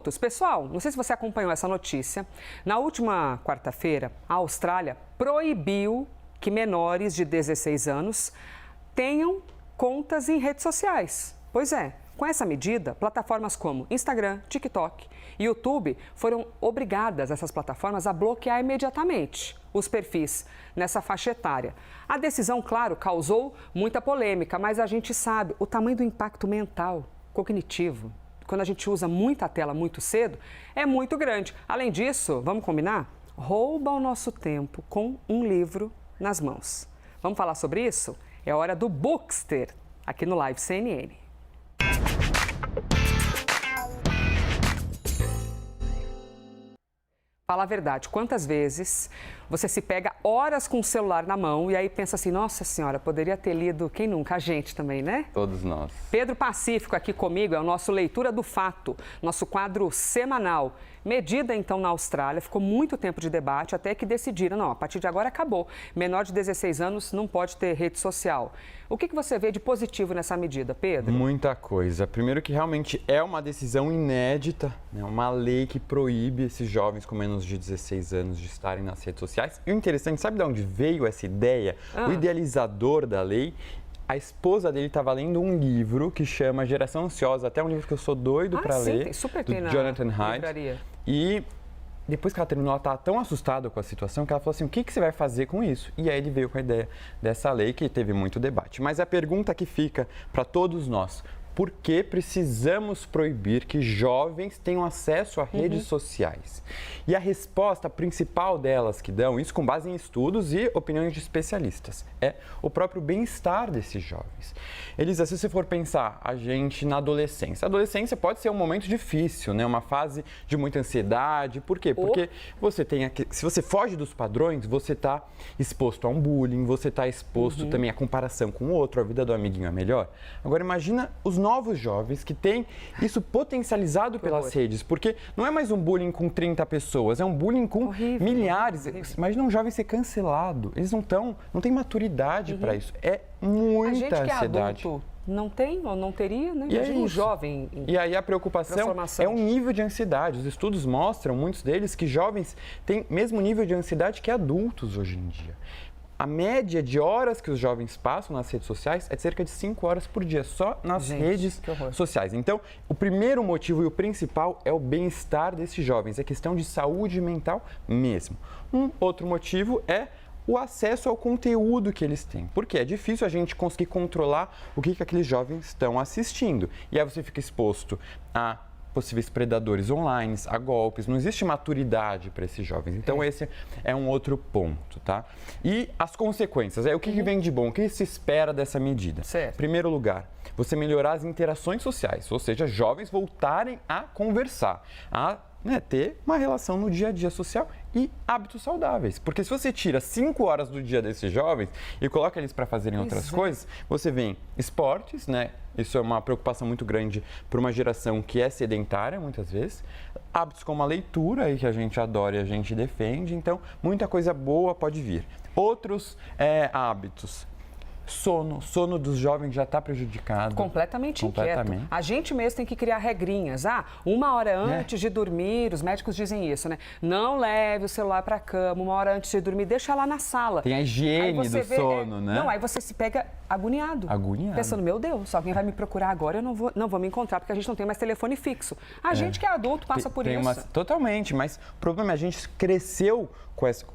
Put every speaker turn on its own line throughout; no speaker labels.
Pessoal, não sei se você acompanhou essa notícia. Na última quarta-feira, a Austrália proibiu que menores de 16 anos tenham contas em redes sociais. Pois é, com essa medida, plataformas como Instagram, TikTok e YouTube foram obrigadas, essas plataformas, a bloquear imediatamente os perfis nessa faixa etária. A decisão, claro, causou muita polêmica, mas a gente sabe o tamanho do impacto mental, cognitivo, quando a gente usa muita tela muito cedo, é muito grande. Além disso, vamos combinar? Rouba o nosso tempo com um livro nas mãos. Vamos falar sobre isso? É hora do Bookster, aqui no Live CNN. Fala a verdade, quantas vezes você se pega horas com o celular na mão e aí pensa assim, nossa senhora, poderia ter lido, quem nunca? A gente também, né?
Todos nós.
Pedro Pacífico aqui comigo, é o nosso Leitura do Fato, nosso quadro semanal. Medida então na Austrália, ficou muito tempo de debate até que decidiram, não, a partir de agora acabou. Menor de 16 anos não pode ter rede social. O que você vê de positivo nessa medida, Pedro?
Muita coisa. Primeiro que realmente é uma decisão inédita, né? Uma lei que proíbe esses jovens com menos de 16 anos de estarem nas redes sociais. E o interessante, sabe de onde veio essa ideia? O idealizador da lei, a esposa dele estava lendo um livro que chama Geração Ansiosa, até um livro que eu sou doido para ler,
super
do Jonathan Haidt. E depois que ela terminou, ela estava tão assustada com a situação que ela falou assim, o que você vai fazer com isso? E aí ele veio com a ideia dessa lei que teve muito debate. Mas a pergunta que fica para todos nós, por que precisamos proibir que jovens tenham acesso a redes sociais? E a resposta principal delas que dão, isso com base em estudos e opiniões de especialistas, é o próprio bem-estar desses jovens. Elisa, se você for pensar a gente na adolescência, a adolescência pode ser um momento difícil, né? Uma fase de muita ansiedade. Por quê? Porque você tem se você foge dos padrões, você está exposto a um bullying, você está exposto também à comparação com o outro, a vida do amiguinho é melhor. Agora imagina os novos jovens que têm isso potencializado pelas redes, porque não é mais um bullying com 30 pessoas, é um bullying com milhares. Imagina um jovem ser cancelado, eles não têm maturidade para isso, é muita
ansiedade. A gente que é adulto não tem ou não teria, né?
Imagina
um jovem
E aí a preocupação é um nível de ansiedade. Os estudos mostram, muitos deles, que jovens têm mesmo nível de ansiedade que adultos hoje em dia. A média de horas que os jovens passam nas redes sociais é de cerca de 5 horas por dia, só nas redes sociais. Então, o primeiro motivo e o principal é o bem-estar desses jovens, é questão de saúde mental mesmo. Um outro motivo é o acesso ao conteúdo que eles têm, porque é difícil a gente conseguir controlar o que aqueles jovens estão assistindo. E aí você fica exposto a possíveis predadores online, a golpes, não existe maturidade para esses jovens. Então, esse é um outro ponto, tá? E as consequências, o que vem de bom, o que se espera dessa medida?
Certo.
Em primeiro lugar, você melhorar as interações sociais, ou seja, jovens voltarem a conversar, a ter uma relação no dia a dia social e hábitos saudáveis. Porque se você tira 5 horas do dia desses jovens e coloca eles para fazerem outras coisas, você vê esportes, né? Isso é uma preocupação muito grande para uma geração que é sedentária, muitas vezes. Hábitos como a leitura, aí que a gente adora e a gente defende. Então, muita coisa boa pode vir. Outros hábitos. Sono dos jovens já está prejudicado.
Completamente inquieto. A gente mesmo tem que criar regrinhas. 1 hora antes de dormir, os médicos dizem isso, né? Não leve o celular para a cama 1 hora antes de dormir, deixa lá na sala.
Tem a higiene do sono, né?
Não, aí você se pega agoniado. Pensando, meu Deus, alguém vai me procurar agora, eu não vou me encontrar, porque a gente não tem mais telefone fixo. A gente que é adulto passa por isso.
Totalmente, mas o problema é que a gente cresceu com essa...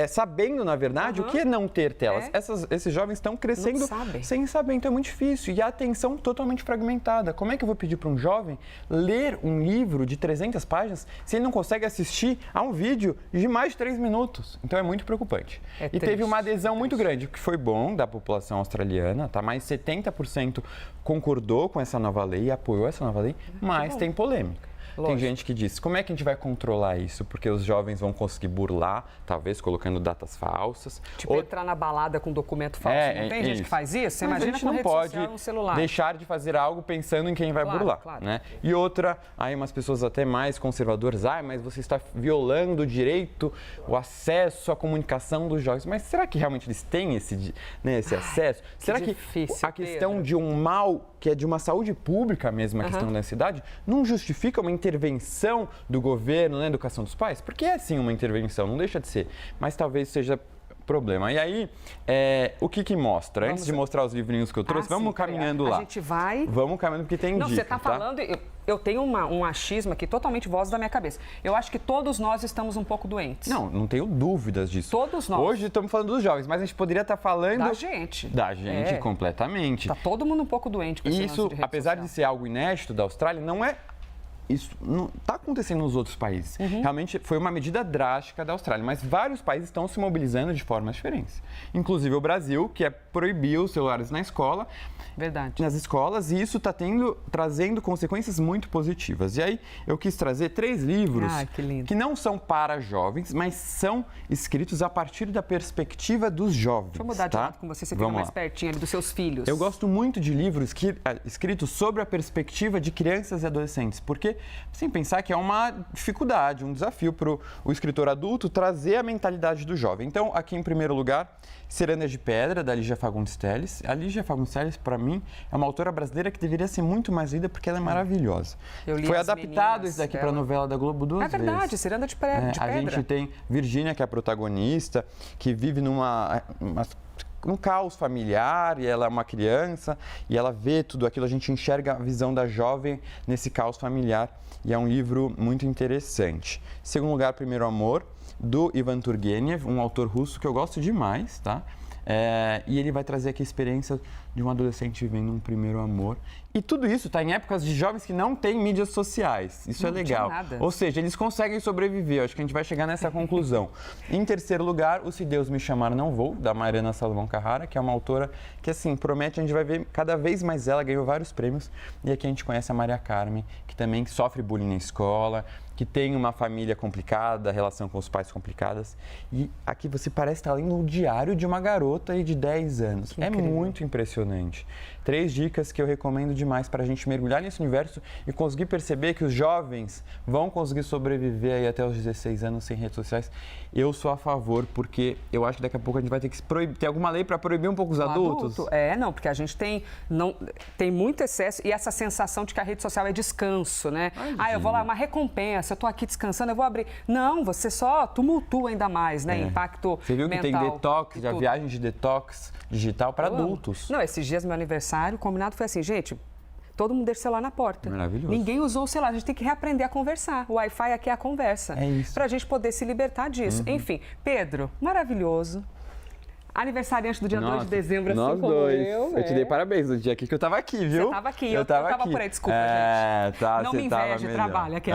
sabendo, na verdade, o que é não ter telas. Esses jovens estão crescendo sem saber, então é muito difícil. E a atenção totalmente fragmentada. Como é que eu vou pedir para um jovem ler um livro de 300 páginas se ele não consegue assistir a um vídeo de mais de 3 minutos? Então é muito preocupante. E teve uma adesão muito grande, que foi bom da população australiana, tá? Mais 70% concordou com essa nova lei, apoiou essa nova lei, mas tem polêmica. Tem gente que diz, como é que a gente vai controlar isso? Porque os jovens vão conseguir burlar, talvez colocando datas falsas.
Entrar na balada com documento falso. Não tem gente que faz isso? Você imagina com rede social no celular.
Deixar de fazer algo pensando em quem vai burlar. Né? E outra, aí umas pessoas até mais conservadoras, mas você está violando o direito, o acesso à comunicação dos jovens. Mas será que realmente eles têm esse acesso? Será que a questão de um mal, que é de uma saúde pública mesmo, a questão da ansiedade, não justifica uma intervenção intervenção do governo na educação dos pais? Porque é sim uma intervenção, não deixa de ser, mas talvez seja problema. E aí, o que mostra? Antes de mostrar os livrinhos que eu trouxe, vamos caminhando lá.
A gente vai...
Vamos caminhando porque tem
Não,
dica,
você está falando... Eu tenho um achismo aqui totalmente voz da minha cabeça. Eu acho que todos nós estamos um pouco doentes.
Não tenho dúvidas disso.
Todos nós.
Hoje estamos falando dos jovens, mas a gente poderia estar falando...
Da gente.
Da gente, completamente.
Está todo mundo um pouco doente com esse lance de rede
apesar
social.
de ser algo inédito da Austrália, não é... Isso não está acontecendo nos outros países. Realmente foi uma medida drástica da Austrália, mas vários países estão se mobilizando de formas diferentes. Inclusive o Brasil, que proibiu os celulares na escola.
Verdade.
Nas escolas, e isso está trazendo consequências muito positivas. E aí eu quis trazer 3 livros que não são para jovens, mas são escritos a partir da perspectiva dos jovens.
Deixa eu mudar de lado com você fica mais pertinho ali dos seus filhos.
Eu gosto muito de livros escritos sobre a perspectiva de crianças e adolescentes, porque sem pensar que é uma dificuldade, um desafio para o escritor adulto trazer a mentalidade do jovem. Então, aqui em primeiro lugar, Ciranda de Pedra, da Lígia Fagundes Telles. A Lígia Fagundes Telles, para mim, é uma autora brasileira que deveria ser muito mais lida porque ela é maravilhosa. Foi adaptado isso daqui para a novela da Globo 2 vezes. É verdade,
Ciranda de Pedra.
A gente tem Virgínia, que é a protagonista, que vive num caos familiar, e ela é uma criança, e ela vê tudo aquilo, a gente enxerga a visão da jovem nesse caos familiar, e é um livro muito interessante. Em segundo lugar, Primeiro Amor, do Ivan Turgenev, um autor russo que eu gosto demais, tá? E ele vai trazer aqui a experiência de um adolescente vivendo um primeiro amor. E tudo isso está em épocas de jovens que não têm mídias sociais. Isso é legal. Ou seja, eles conseguem sobreviver. Acho que a gente vai chegar nessa conclusão. Em terceiro lugar, o Se Deus Me Chamar Não Vou, da Mariana Salomão Carrara, que é uma autora que, assim, promete, a gente vai ver cada vez mais ela, ganhou vários prêmios. E aqui a gente conhece a Maria Carmen, que também sofre bullying na escola, que tem uma família complicada, relação com os pais complicadas. E aqui você parece estar lendo o diário de uma garota aí de 10 anos. É muito impressionante. 3 dicas que eu recomendo demais para a gente mergulhar nesse universo e conseguir perceber que os jovens vão conseguir sobreviver aí até os 16 anos sem redes sociais. Eu sou a favor, porque eu acho que daqui a pouco a gente vai ter que ter alguma lei para proibir um pouco os adultos.
Porque a gente tem muito excesso e essa sensação de que a rede social é descanso, né? Eu vou lá, uma recompensa, eu tô aqui descansando, eu vou abrir. Não, você só tumultua ainda mais, né? Impacto mental.
Você viu que tem detox, a viagem de detox digital para adultos.
Não, esses dias meu aniversário, o combinado foi assim, gente, todo mundo deixa o celular na porta.
Maravilhoso.
Ninguém usou o celular, a gente tem que reaprender a conversar. O Wi-Fi aqui é a conversa.
É isso.
Pra gente poder se libertar disso. Enfim, Pedro, maravilhoso. Aniversariante do dia 2 de dezembro, assim como eu.
Eu te dei parabéns no dia aqui que eu tava aqui, viu?
Você tava aqui, eu tava por aí, desculpa, gente. Não me inveje, trabalho aqui.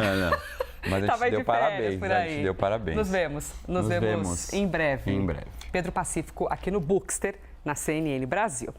Mas a gente deu parabéns, a gente deu parabéns.
Nos vemos em breve.
Em breve.
Pedro Pacífico aqui no Bookster, na CNN Brasil.